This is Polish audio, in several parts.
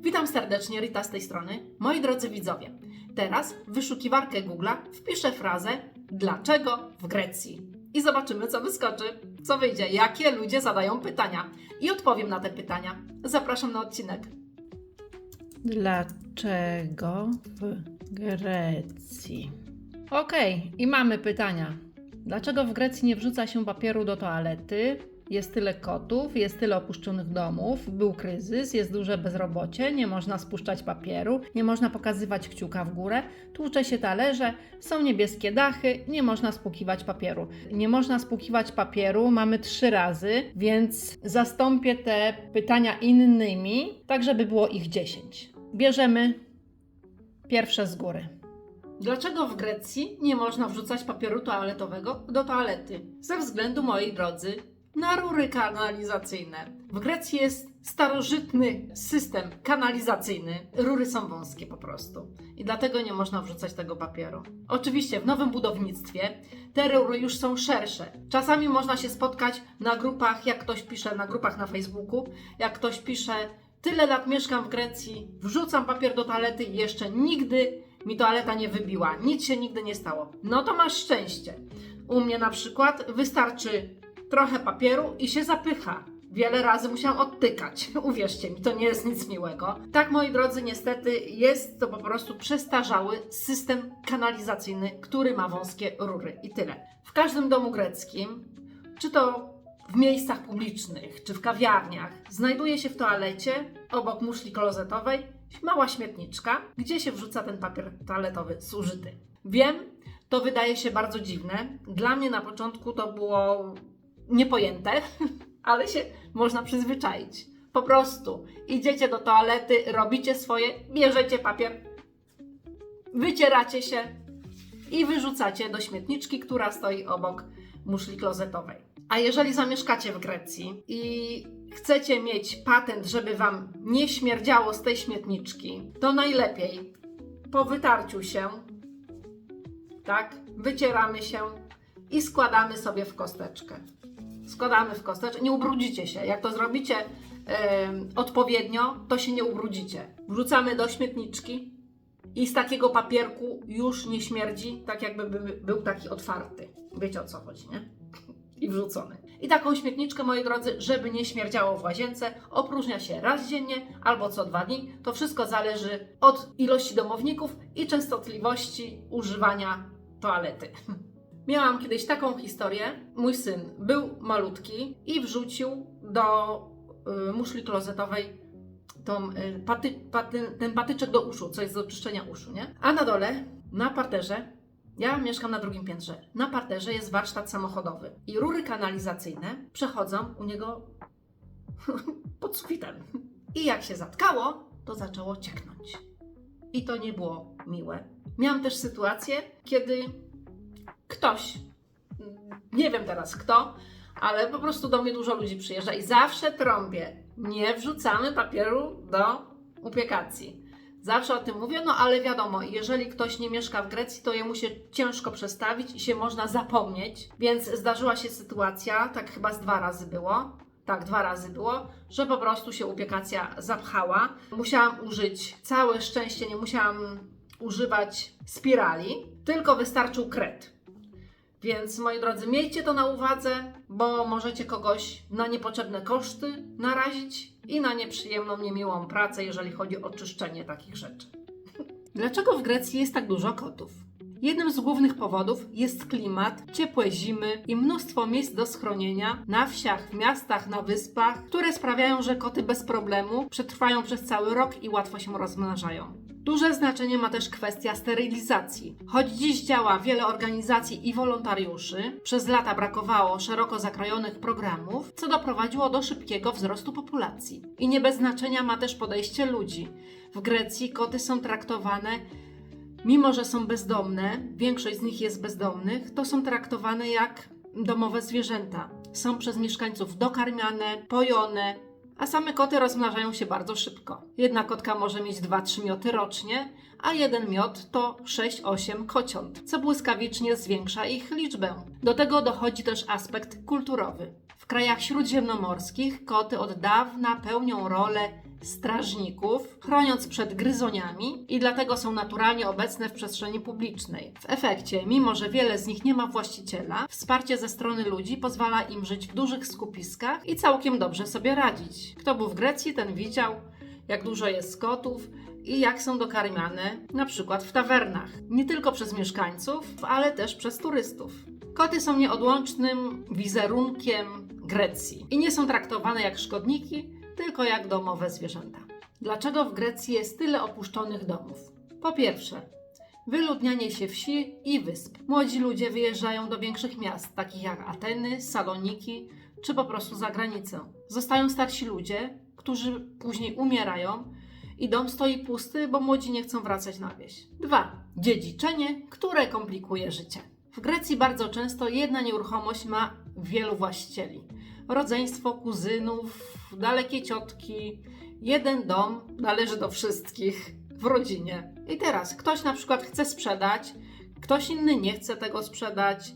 Witam serdecznie, Rita z tej strony. Moi drodzy widzowie, teraz w wyszukiwarkę Google'a wpiszę frazę "Dlaczego w Grecji?" i zobaczymy, co wyskoczy, co wyjdzie, jakie ludzie zadają pytania i odpowiem na te pytania. Zapraszam na odcinek. Dlaczego w Grecji? Okej, i mamy pytania. Dlaczego w Grecji nie wrzuca się papieru do toalety? Jest tyle kotów, jest tyle opuszczonych domów, był kryzys, jest duże bezrobocie, nie można spuszczać papieru, nie można pokazywać kciuka w górę, tłucze się talerze, są niebieskie dachy, nie można spłukiwać papieru. Nie można spłukiwać papieru mamy 3 razy, więc zastąpię te pytania innymi, tak żeby było ich 10. Bierzemy pierwsze z góry. Dlaczego w Grecji nie można wrzucać papieru toaletowego do toalety? Ze względu, moi drodzy, na rury kanalizacyjne. W Grecji jest starożytny system kanalizacyjny. Rury są wąskie po prostu. I dlatego nie można wrzucać tego papieru. Oczywiście w nowym budownictwie te rury już są szersze. Czasami można się spotkać na grupach, jak ktoś pisze, na grupach na Facebooku, jak ktoś pisze: tyle lat mieszkam w Grecji, wrzucam papier do toalety i jeszcze nigdy mi toaleta nie wybiła. Nic się nigdy nie stało. No to masz szczęście. U mnie na przykład wystarczy trochę papieru i się zapycha. Wiele razy musiałam odtykać. Uwierzcie mi, to nie jest nic miłego. Tak, moi drodzy, niestety jest to po prostu przestarzały system kanalizacyjny, który ma wąskie rury. I tyle. W każdym domu greckim, czy to w miejscach publicznych, czy w kawiarniach, znajduje się w toalecie, obok muszli klozetowej, mała śmietniczka, gdzie się wrzuca ten papier toaletowy zużyty. Wiem, to wydaje się bardzo dziwne. Dla mnie na początku to było niepojęte, ale się można przyzwyczaić. Po prostu idziecie do toalety, robicie swoje, bierzecie papier, wycieracie się i wyrzucacie do śmietniczki, która stoi obok muszli klozetowej. A jeżeli zamieszkacie w Grecji i chcecie mieć patent, żeby wam nie śmierdziało z tej śmietniczki, to najlepiej po wytarciu się, tak, wycieramy się i składamy sobie w kosteczkę. Składamy w kosteczkę, nie ubrudzicie się. Jak to zrobicie odpowiednio, to się nie ubrudzicie. Wrzucamy do śmietniczki i z takiego papierku już nie śmierdzi, tak jakby był taki otwarty. Wiecie, o co chodzi, nie? I wrzucony. I taką śmietniczkę, moi drodzy, żeby nie śmierdziało w łazience, opróżnia się raz dziennie albo co 2 dni. To wszystko zależy od ilości domowników i częstotliwości używania toalety. Miałam kiedyś taką historię. Mój syn był malutki i wrzucił do muszli klozetowej ten patyczek do uszu, co jest do czyszczenia uszu, nie? A na dole, na parterze, ja mieszkam na 2. piętrze, na parterze jest warsztat samochodowy i rury kanalizacyjne przechodzą u niego pod sufitem. I jak się zatkało, to zaczęło cieknąć. I to nie było miłe. Miałam też sytuację, kiedy ktoś, nie wiem teraz kto, ale po prostu do mnie dużo ludzi przyjeżdża i zawsze trąbię: nie wrzucamy papieru do upiekacji. Zawsze o tym mówię, no ale wiadomo, jeżeli ktoś nie mieszka w Grecji, to jemu się ciężko przestawić i się można zapomnieć. Więc zdarzyła się sytuacja, tak chyba z 2 razy było, tak 2 razy było, że po prostu się upiekacja zapchała. Musiałam użyć, całe szczęście nie musiałam używać spirali, tylko wystarczył kret. Więc, moi drodzy, miejcie to na uwadze, bo możecie kogoś na niepotrzebne koszty narazić i na nieprzyjemną, niemiłą pracę, jeżeli chodzi o czyszczenie takich rzeczy. Dlaczego w Grecji jest tak dużo kotów? Jednym z głównych powodów jest klimat, ciepłe zimy i mnóstwo miejsc do schronienia na wsiach, w miastach, na wyspach, które sprawiają, że koty bez problemu przetrwają przez cały rok i łatwo się rozmnażają. Duże znaczenie ma też kwestia sterylizacji. Choć dziś działa wiele organizacji i wolontariuszy, przez lata brakowało szeroko zakrojonych programów, co doprowadziło do szybkiego wzrostu populacji. I nie bez znaczenia ma też podejście ludzi. W Grecji koty są traktowane, mimo że są bezdomne, większość z nich jest bezdomnych, to są traktowane jak domowe zwierzęta. Są przez mieszkańców dokarmiane, pojone, a same koty rozmnażają się bardzo szybko. Jedna kotka może mieć 2-3 mioty rocznie, a jeden miot to 6-8 kociąt, co błyskawicznie zwiększa ich liczbę. Do tego dochodzi też aspekt kulturowy. W krajach śródziemnomorskich koty od dawna pełnią rolę strażników, chroniąc przed gryzoniami i dlatego są naturalnie obecne w przestrzeni publicznej. W efekcie, mimo że wiele z nich nie ma właściciela, wsparcie ze strony ludzi pozwala im żyć w dużych skupiskach i całkiem dobrze sobie radzić. Kto był w Grecji, ten widział, jak dużo jest kotów i jak są dokarmiane, na przykład w tawernach. Nie tylko przez mieszkańców, ale też przez turystów. Koty są nieodłącznym wizerunkiem Grecji i nie są traktowane jak szkodniki, tylko jak domowe zwierzęta. Dlaczego w Grecji jest tyle opuszczonych domów? Po pierwsze, wyludnianie się wsi i wysp. Młodzi ludzie wyjeżdżają do większych miast, takich jak Ateny, Saloniki, czy po prostu za granicę. Zostają starsi ludzie, którzy później umierają i dom stoi pusty, bo młodzi nie chcą wracać na wieś. 2. Dziedziczenie, które komplikuje życie. W Grecji bardzo często jedna nieruchomość ma wielu właścicieli. Rodzeństwo, kuzynów, dalekie ciotki. Jeden dom należy do wszystkich w rodzinie. I teraz ktoś na przykład chce sprzedać, ktoś inny nie chce tego sprzedać.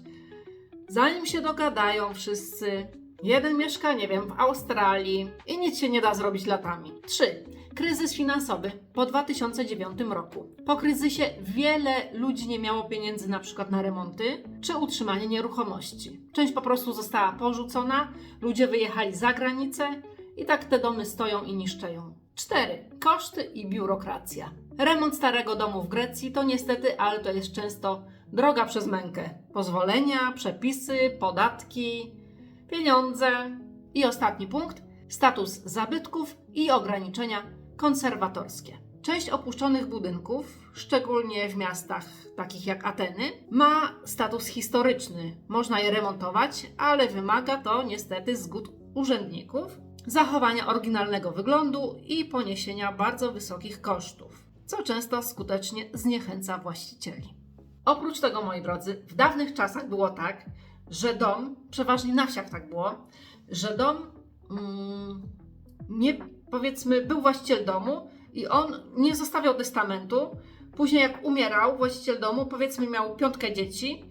Zanim się dogadają wszyscy, jeden mieszka, nie wiem, w Australii i nic się nie da zrobić latami. 3. Kryzys finansowy po 2009 roku. Po kryzysie wiele ludzi nie miało pieniędzy na przykład na remonty czy utrzymanie nieruchomości. Część po prostu została porzucona, ludzie wyjechali za granicę i tak te domy stoją i niszczeją. 4. Koszty i biurokracja. Remont starego domu w Grecji to niestety, ale to jest często droga przez mękę. Pozwolenia, przepisy, podatki, pieniądze. I ostatni punkt. Status zabytków i ograniczenia konserwatorskie. Część opuszczonych budynków, szczególnie w miastach takich jak Ateny, ma status historyczny. Można je remontować, ale wymaga to niestety zgód urzędników, zachowania oryginalnego wyglądu i poniesienia bardzo wysokich kosztów, co często skutecznie zniechęca właścicieli. Oprócz tego, moi drodzy, w dawnych czasach było tak, że dom, przeważnie na wsiach tak było, że dom powiedzmy, był właściciel domu i on nie zostawiał testamentu. Później jak umierał właściciel domu, powiedzmy miał 5 dzieci,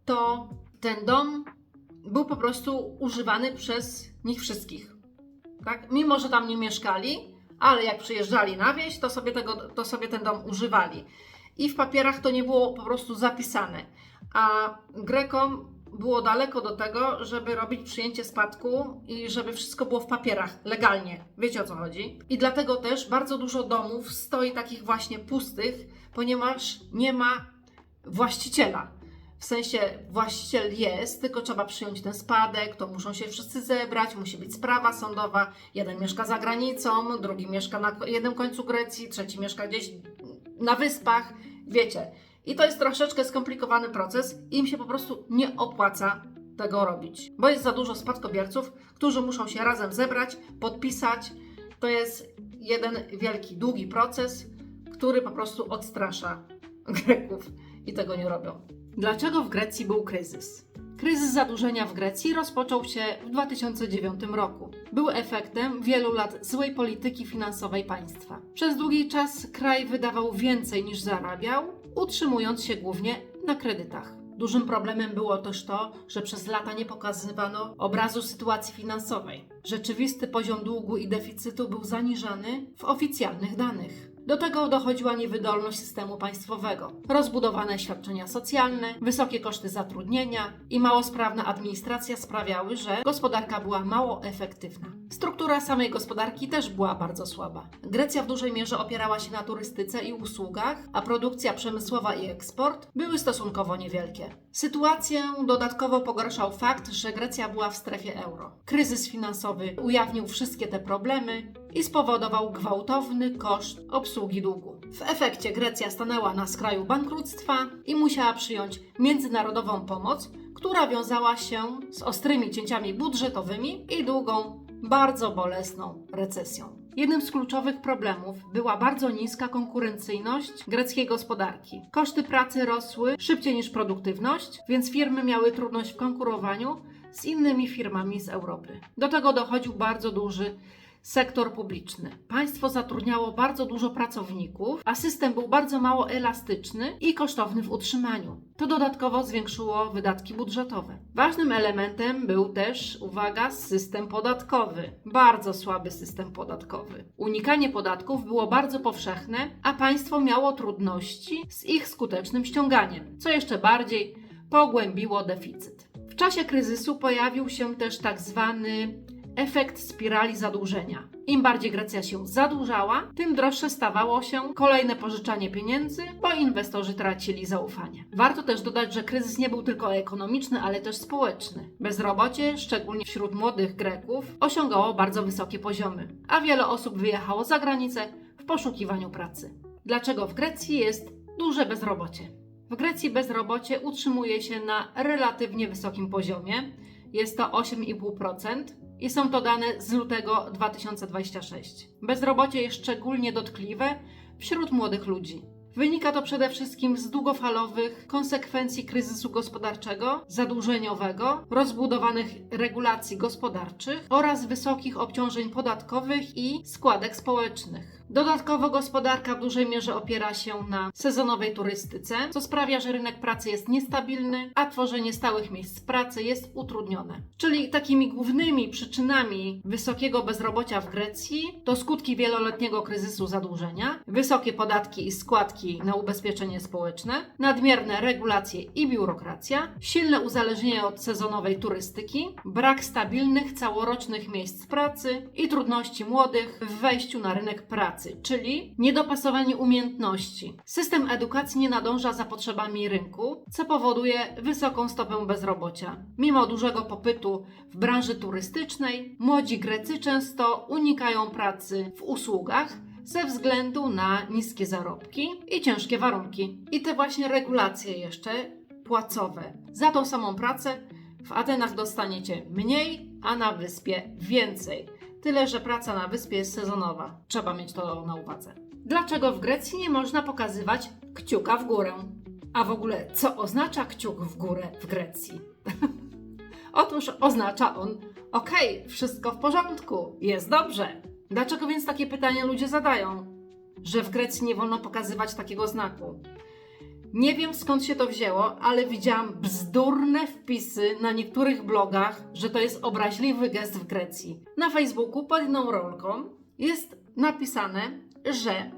to ten dom był po prostu używany przez nich wszystkich. Tak? Mimo że tam nie mieszkali, ale jak przyjeżdżali na wieś, to sobie ten dom używali. I w papierach to nie było po prostu zapisane. A Grekom było daleko do tego, żeby robić przyjęcie spadku i żeby wszystko było w papierach, legalnie. Wiecie, o co chodzi? I dlatego też bardzo dużo domów stoi takich właśnie pustych, ponieważ nie ma właściciela. W sensie właściciel jest, tylko trzeba przyjąć ten spadek, to muszą się wszyscy zebrać, musi być sprawa sądowa. Jeden mieszka za granicą, drugi mieszka na jednym końcu Grecji, trzeci mieszka gdzieś na wyspach. Wiecie. I to jest troszeczkę skomplikowany proces i im się po prostu nie opłaca tego robić. Bo jest za dużo spadkobierców, którzy muszą się razem zebrać, podpisać. To jest jeden wielki, długi proces, który po prostu odstrasza Greków i tego nie robią. Dlaczego w Grecji był kryzys? Kryzys zadłużenia w Grecji rozpoczął się w 2009 roku. Był efektem wielu lat złej polityki finansowej państwa. Przez długi czas kraj wydawał więcej niż zarabiał, utrzymując się głównie na kredytach. Dużym problemem było też to, że przez lata nie pokazywano obrazu sytuacji finansowej. Rzeczywisty poziom długu i deficytu był zaniżany w oficjalnych danych. Do tego dochodziła niewydolność systemu państwowego, rozbudowane świadczenia socjalne, wysokie koszty zatrudnienia i mało sprawna administracja sprawiały, że gospodarka była mało efektywna. Struktura samej gospodarki też była bardzo słaba. Grecja w dużej mierze opierała się na turystyce i usługach, a produkcja przemysłowa i eksport były stosunkowo niewielkie. Sytuację dodatkowo pogarszał fakt, że Grecja była w strefie euro. Kryzys finansowy ujawnił wszystkie te problemy i spowodował gwałtowny koszt obsługi długu. W efekcie Grecja stanęła na skraju bankructwa i musiała przyjąć międzynarodową pomoc, która wiązała się z ostrymi cięciami budżetowymi i długą, bardzo bolesną recesją. Jednym z kluczowych problemów była bardzo niska konkurencyjność greckiej gospodarki. Koszty pracy rosły szybciej niż produktywność, więc firmy miały trudność w konkurowaniu z innymi firmami z Europy. Do tego dochodził bardzo duży sektor publiczny. Państwo zatrudniało bardzo dużo pracowników, a system był bardzo mało elastyczny i kosztowny w utrzymaniu. To dodatkowo zwiększyło wydatki budżetowe. Ważnym elementem był też, uwaga, system podatkowy. Bardzo słaby system podatkowy. Unikanie podatków było bardzo powszechne, a państwo miało trudności z ich skutecznym ściąganiem, co jeszcze bardziej pogłębiło deficyt. W czasie kryzysu pojawił się też tak zwany efekt spirali zadłużenia. Im bardziej Grecja się zadłużała, tym droższe stawało się kolejne pożyczanie pieniędzy, bo inwestorzy tracili zaufanie. Warto też dodać, że kryzys nie był tylko ekonomiczny, ale też społeczny. Bezrobocie, szczególnie wśród młodych Greków, osiągało bardzo wysokie poziomy, a wiele osób wyjechało za granicę w poszukiwaniu pracy. Dlaczego w Grecji jest duże bezrobocie? W Grecji bezrobocie utrzymuje się na relatywnie wysokim poziomie. Jest to 8,5%. I są to dane z lutego 2026. Bezrobocie jest szczególnie dotkliwe wśród młodych ludzi. Wynika to przede wszystkim z długofalowych konsekwencji kryzysu gospodarczego, zadłużeniowego, rozbudowanych regulacji gospodarczych oraz wysokich obciążeń podatkowych i składek społecznych. Dodatkowo gospodarka w dużej mierze opiera się na sezonowej turystyce, co sprawia, że rynek pracy jest niestabilny, a tworzenie stałych miejsc pracy jest utrudnione. Czyli takimi głównymi przyczynami wysokiego bezrobocia w Grecji to skutki wieloletniego kryzysu zadłużenia, wysokie podatki i składki na ubezpieczenie społeczne, nadmierne regulacje i biurokracja, silne uzależnienie od sezonowej turystyki, brak stabilnych, całorocznych miejsc pracy i trudności młodych w wejściu na rynek pracy, czyli niedopasowanie umiejętności. System edukacji nie nadąża za potrzebami rynku, co powoduje wysoką stopę bezrobocia. Mimo dużego popytu w branży turystycznej, młodzi Grecy często unikają pracy w usługach ze względu na niskie zarobki i ciężkie warunki. I te właśnie regulacje jeszcze płacowe. Za tą samą pracę w Atenach dostaniecie mniej, a na wyspie więcej. Tyle, że praca na wyspie jest sezonowa. Trzeba mieć to na uwadze. Dlaczego w Grecji nie można pokazywać kciuka w górę? A w ogóle, co oznacza kciuk w górę w Grecji? Otóż oznacza on: okej, wszystko w porządku, jest dobrze. Dlaczego więc takie pytania ludzie zadają? Że w Grecji nie wolno pokazywać takiego znaku? Nie wiem, skąd się to wzięło, ale widziałam bzdurne wpisy na niektórych blogach, że to jest obraźliwy gest w Grecji. Na Facebooku pod jedną rolką jest napisane, że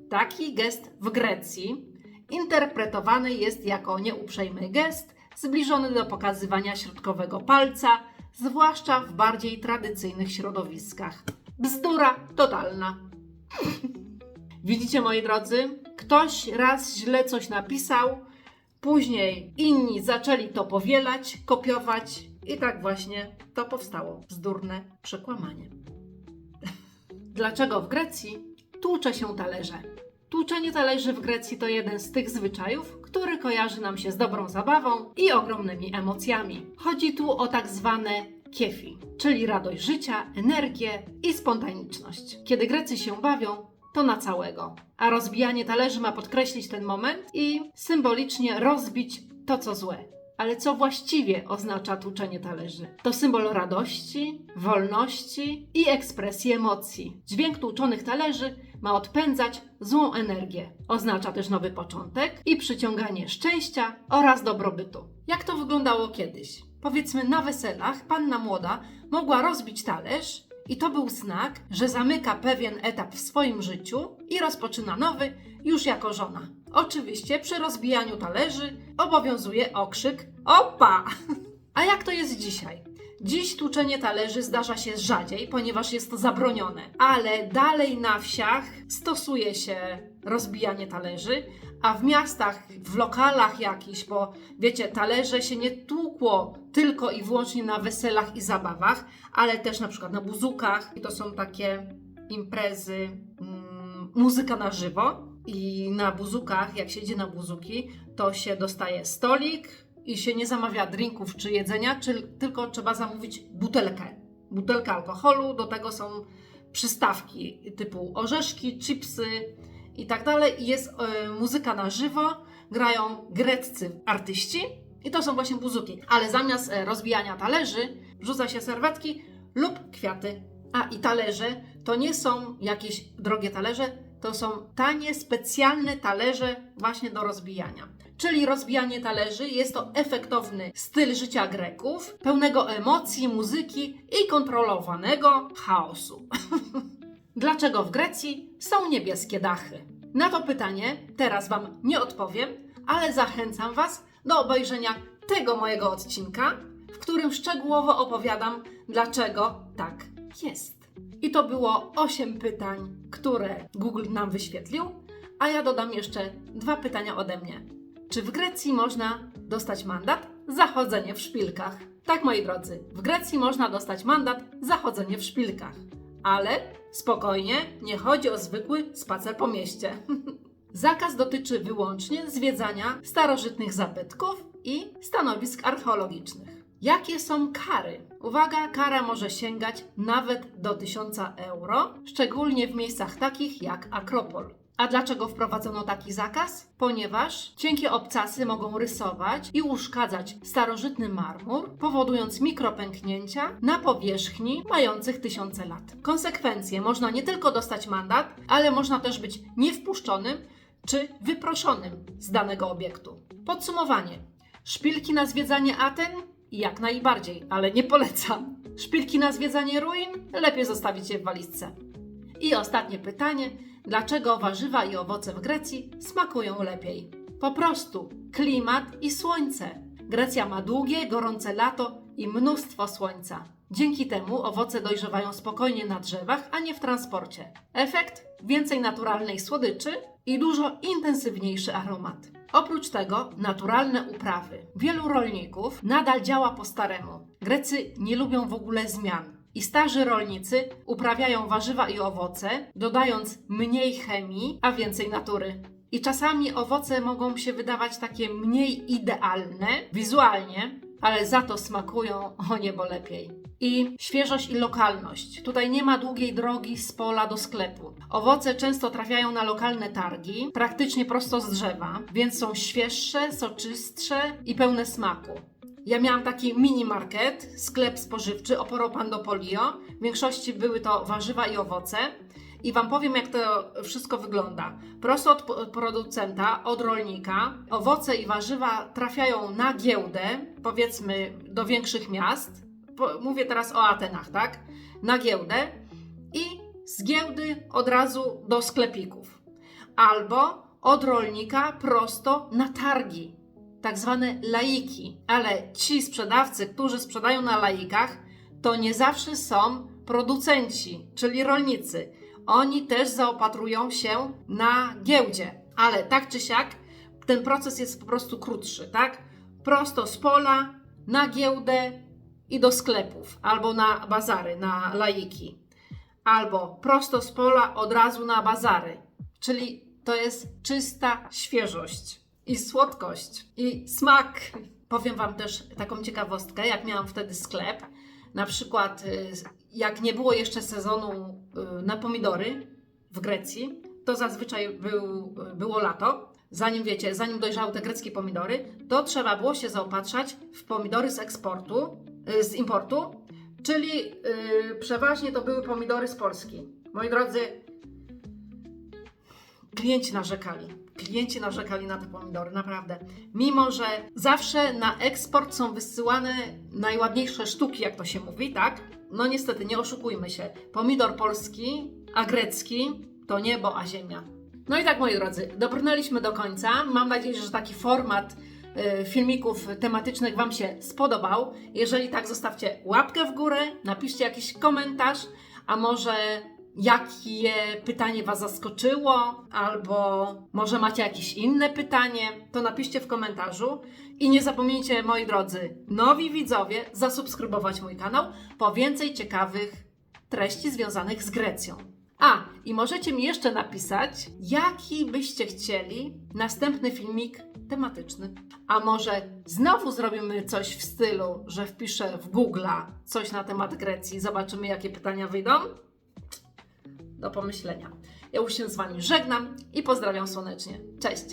taki gest w Grecji interpretowany jest jako nieuprzejmy gest zbliżony do pokazywania środkowego palca, zwłaszcza w bardziej tradycyjnych środowiskach. Bzdura totalna. Widzicie, moi drodzy? Ktoś raz źle coś napisał, później inni zaczęli to powielać, kopiować i tak właśnie to powstało. Bzdurne przekłamanie. Dlaczego w Grecji tłucze się talerze? Tłuczenie talerzy w Grecji to jeden z tych zwyczajów, który kojarzy nam się z dobrą zabawą i ogromnymi emocjami. Chodzi tu o tak zwane kefi, czyli radość życia, energię i spontaniczność. Kiedy Grecy się bawią, to na całego. A rozbijanie talerzy ma podkreślić ten moment i symbolicznie rozbić to, co złe. Ale co właściwie oznacza tłuczenie talerzy? To symbol radości, wolności i ekspresji emocji. Dźwięk tłuczonych talerzy ma odpędzać złą energię. Oznacza też nowy początek i przyciąganie szczęścia oraz dobrobytu. Jak to wyglądało kiedyś? Powiedzmy, na weselach panna młoda mogła rozbić talerz i to był znak, że zamyka pewien etap w swoim życiu i rozpoczyna nowy już jako żona. Oczywiście przy rozbijaniu talerzy obowiązuje okrzyk „Opa!”. A jak to jest dzisiaj? Dziś tłuczenie talerzy zdarza się rzadziej, ponieważ jest to zabronione. Ale dalej na wsiach stosuje się rozbijanie talerzy, a w miastach, w lokalach jakichś, bo wiecie, talerze się nie tłukło tylko i wyłącznie na weselach i zabawach, ale też na przykład na buzukach. I to są takie imprezy, muzyka na żywo. I na buzukach, jak się idzie na buzuki, to się dostaje stolik i się nie zamawia drinków czy jedzenia, tylko trzeba zamówić butelkę alkoholu, do tego są przystawki typu orzeszki, chipsy i tak dalej. I jest muzyka na żywo, grają greccy artyści i to są właśnie buzuki. Ale zamiast rozbijania talerzy wrzuca się serwetki lub kwiaty. A i talerze to nie są jakieś drogie talerze, to są tanie, specjalne talerze właśnie do rozbijania. Czyli rozbijanie talerzy jest to efektowny styl życia Greków, pełnego emocji, muzyki i kontrolowanego chaosu. Dlaczego w Grecji są niebieskie dachy? Na to pytanie teraz Wam nie odpowiem, ale zachęcam Was do obejrzenia tego mojego odcinka, w którym szczegółowo opowiadam, dlaczego tak jest. I to było 8 pytań, które Google nam wyświetlił, a ja dodam jeszcze 2 pytania ode mnie. Czy w Grecji można dostać mandat za chodzenie w szpilkach? Tak, moi drodzy, w Grecji można dostać mandat za chodzenie w szpilkach. Ale spokojnie, nie chodzi o zwykły spacer po mieście. Zakaz dotyczy wyłącznie zwiedzania starożytnych zabytków i stanowisk archeologicznych. Jakie są kary? Uwaga, kara może sięgać nawet do 1000 euro, szczególnie w miejscach takich jak Akropol. A dlaczego wprowadzono taki zakaz? Ponieważ cienkie obcasy mogą rysować i uszkadzać starożytny marmur, powodując mikropęknięcia na powierzchni mających tysiące lat. Konsekwencje: można nie tylko dostać mandat, ale można też być niewpuszczonym czy wyproszonym z danego obiektu. Podsumowanie. Szpilki na zwiedzanie Aten? Jak najbardziej, ale nie polecam. Szpilki na zwiedzanie ruin? Lepiej zostawić je w walizce. I ostatnie pytanie. Dlaczego warzywa i owoce w Grecji smakują lepiej? Po prostu klimat i słońce. Grecja ma długie, gorące lato i mnóstwo słońca. Dzięki temu owoce dojrzewają spokojnie na drzewach, a nie w transporcie. Efekt? Więcej naturalnej słodyczy i dużo intensywniejszy aromat. Oprócz tego naturalne uprawy. Wielu rolników nadal działa po staremu. Grecy nie lubią w ogóle zmian. I starzy rolnicy uprawiają warzywa i owoce, dodając mniej chemii, a więcej natury. I czasami owoce mogą się wydawać takie mniej idealne wizualnie, ale za to smakują o niebo lepiej. I świeżość i lokalność. Tutaj nie ma długiej drogi z pola do sklepu. Owoce często trafiają na lokalne targi, praktycznie prosto z drzewa, więc są świeższe, soczystsze i pełne smaku. Ja miałam taki mini market, sklep spożywczy Oporo Pandopolio. W większości były to warzywa i owoce. I Wam powiem, jak to wszystko wygląda. Prosto od producenta, od rolnika, owoce i warzywa trafiają na giełdę, powiedzmy do większych miast. Mówię teraz o Atenach, tak? Na giełdę i z giełdy od razu do sklepików. Albo od rolnika prosto na targi, tak zwane laiki. Ale ci sprzedawcy, którzy sprzedają na laikach, to nie zawsze są producenci, czyli rolnicy. Oni też zaopatrują się na giełdzie, ale tak czy siak ten proces jest po prostu krótszy, tak? Prosto z pola, na giełdę i do sklepów, albo na bazary, na laiki. Albo prosto z pola od razu na bazary, czyli to jest czysta świeżość i słodkość i smak. Powiem Wam też taką ciekawostkę, jak miałam wtedy sklep, na przykład jak nie było jeszcze sezonu na pomidory w Grecji, to zazwyczaj było lato. Zanim dojrzały te greckie pomidory, to trzeba było się zaopatrzać w pomidory z importu, czyli przeważnie to były pomidory z Polski. Moi drodzy, klienci narzekali na te pomidory, naprawdę. Mimo że zawsze na eksport są wysyłane najładniejsze sztuki, jak to się mówi, tak? No niestety, nie oszukujmy się. Pomidor polski, a grecki to niebo, a ziemia. No i tak, moi drodzy, dobrnęliśmy do końca. Mam nadzieję, że taki format filmików tematycznych Wam się spodobał. Jeżeli tak, zostawcie łapkę w górę, napiszcie jakiś komentarz, a może jakie pytanie Was zaskoczyło, albo może macie jakieś inne pytanie, to napiszcie w komentarzu. I nie zapomnijcie, moi drodzy, nowi widzowie, zasubskrybować mój kanał po więcej ciekawych treści związanych z Grecją. A, i możecie mi jeszcze napisać, jaki byście chcieli następny filmik tematyczny. A może znowu zrobimy coś w stylu, że wpiszę w Google'a coś na temat Grecji, zobaczymy, jakie pytania wyjdą? Do pomyślenia. Ja już się z Wami żegnam i pozdrawiam słonecznie. Cześć!